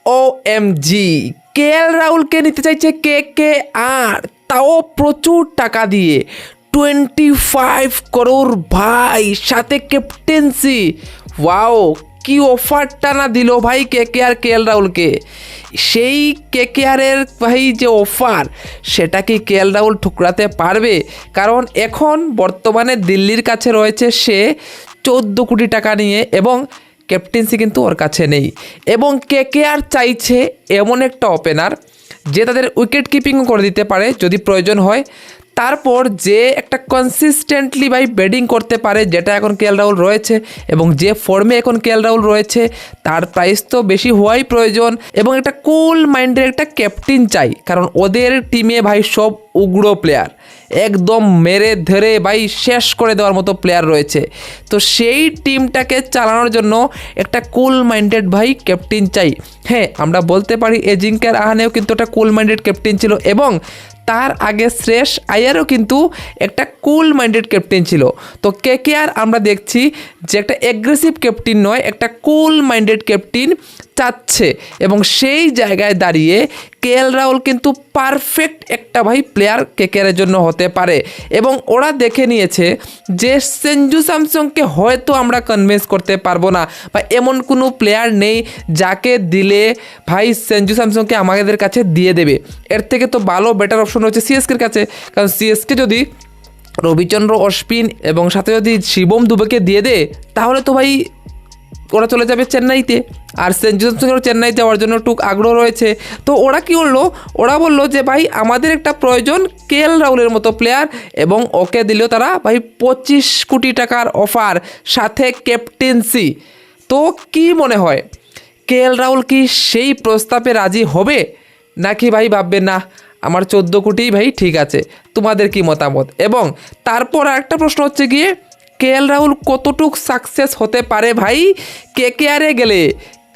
OMG, KL রাহুলকে নিতে চাইছে KKR, তাও প্রচুর টাকা দিয়ে 25 করোড় ভাই, সাথে ক্যাপ্টেন্সি। ওয়াও, কি অফারটা না দিল ভাই KKR KL রাহুলকে। সেই KKRের ভাই যে অফার, সেটা কি KL রাহুল ঠুকরাতে পারবে? কারণ এখন বর্তমানে দিল্লির কাছে রয়েছে সে 14 কোটি টাকা নিয়ে, এবং ক্যাপ্টেন্সি কিন্তু ওর কাছে নেই। এবং KKR চাইছে এমন একটা ওপেনার যে তাদের উইকেট কিপিংও করে দিতে পারে যদি প্রয়োজন হয়, তারপর যে একটা কনসিস্টেন্টলি ভাই ব্যাটিং করতে পারে, যেটা এখন KL রাহুল রয়েছে, এবং যে ফর্মে এখন KL রাহুল রয়েছে তার প্রাইস তো বেশি হওয়াই প্রয়োজন। এবং একটা কুল মাইন্ডের একটা ক্যাপ্টেন চাই, কারণ ওদের টিমে ভাই সব উগ্র প্লেয়ার, একদম মেরে ধরে ভাই শেষ করে দেওয়ার মতো প্লেয়ার রয়েছে। তো সেই টিমটাকে চালানোর জন্য একটা কুল মাইন্ডেড ভাই ক্যাপ্টেন চাই। হ্যাঁ, আমরা বলতে পারি এজিঙ্ক্য রাহানেও কিন্তু একটা কুল মাইন্ডেড ক্যাপ্টেন ছিল, এবং তার আগে শ্রেয়স আয়ারও কিন্তু একটা কুল মাইন্ডেড ক্যাপ্টেন ছিল। তো KKR আমরা দেখছি যে একটা অ্যাগ্রেসিভ ক্যাপ্টেন নয়, একটা কুল মাইন্ডেড ক্যাপ্টেন চাচ্ছে, এবং সেই জায়গায় দাঁড়িয়ে KL রাহুল কিন্তু পারফেক্ট একটা ভাই প্লেয়ার KKR-এর জন্য হতে পারে। এবং ওরা দেখে নিয়েছে যে সঞ্জু স্যামসনকে হয়তো আমরা কনভিন্স করতে পারবো না, বা এমন কোনো প্লেয়ার নেই যাকে দিলে ভাই সঞ্জু স্যামসনকে আমাদের কাছে দিয়ে দেবে। এর থেকে তো ভালো বেটার অপশন হচ্ছে CSKর কাছে, কারণ CSK যদি রবিচন্দ্র অশ্বিন এবং সাথে যদি শিবম দুবেকে দিয়ে দে, তাহলে তো ভাই ওরা চলে যাবে চেন্নাইতে, আর সঞ্জু স্যামসনের চেন্নাই যাওয়ার জন্য একটু আগ্রহ রয়েছে। তো ওরা কি করলো, ওরা বললো যে ভাই আমাদের একটা প্রয়োজন KL রাহুলের মতো প্লেয়ার, এবং ওকে দিলেও তারা ভাই 25 কোটি টাকার অফার, সাথে ক্যাপ্টেন্সি। তো কি মনে হয়, KL রাহুল কি সেই প্রস্তাবে রাজি হবে, নাকি ভাই ভাববে না আমার 14 কোটি ভাই ঠিক আছে? তোমাদের কি মতামত? এবং তারপর আরেকটা প্রশ্ন হচ্ছে গিয়ে, KL রাহুল কতটুক সাকসেস হতে পারে ভাই KKR-এ গেলে?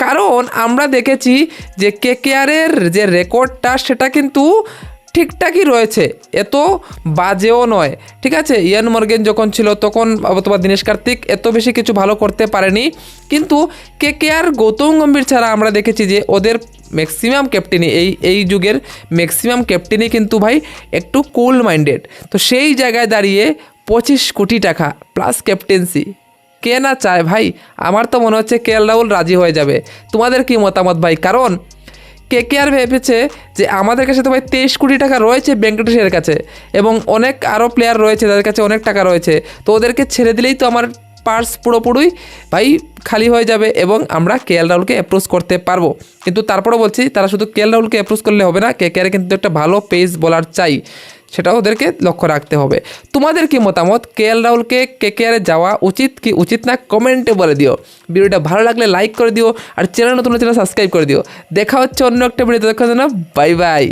কারণ আমরা দেখেছি যে KKR-এর যে রেকর্ডটা সেটা কিন্তু ঠিকঠাকই রয়েছে, এত বাজেও নয়। ঠিক আছে, ইয়ান মর্গেন যখন ছিল তখন অথবা দীনেশ কার্তিক এত বেশি কিছু ভালো করতে পারেনি, কিন্তু KKR গৌতম গম্ভীর ছাড়া আমরা দেখেছি যে ওদের ম্যাক্সিমাম ক্যাপ্টেনই এই যুগের ম্যাক্সিমাম ক্যাপ্টেনই কিন্তু ভাই একটু কুল মাইন্ডেড। তো সেই জায়গায় দাঁড়িয়ে 25 কোটি টাকা প্লাস ক্যাপ্টেন্সি, কে না চায় ভাই? আমার তো মনে হচ্ছে KL রাহুল রাজি হয়ে যাবে। তোমাদের কি মতামত ভাই? কারণ KKR ভেবেছে যে আমাদের কাছে তো ভাই 23 কোটি টাকা রয়েছে ভেঙ্কটেশের কাছে, এবং অনেক আরও প্লেয়ার রয়েছে যাদের কাছে অনেক টাকা রয়েছে, তো ওদেরকে ছেড়ে দিলেই তো আমার পার্স পুরোপুরি ভাই খালি হয়ে যাবে, এবং আমরা KL রাহুলকে অ্যাপ্রোচ করতে পারবো। কিন্তু তারপরে বলছি, তারা শুধু KL রাহুলকে অ্যাপ্রোচ করলে হবে না, KKR কিন্তু একটা ভালো পেস বোলার চাই, সেটাও ওদেরকে লক্ষ্য রাখতে হবে। তোমাদের কি মতামত, KL রাহুলকে KKR-এ যাওয়া উচিত কি উচিত না? কমেন্টে বলে দিও। ভিডিওটা ভালো লাগলে লাইক করে দিও, আর চ্যানেল নতুন চ্যানেল সাবস্ক্রাইব করে দিও। দেখা হচ্ছে অন্য একটা ভিডিওতে, দেখার জন্য বাই বাই।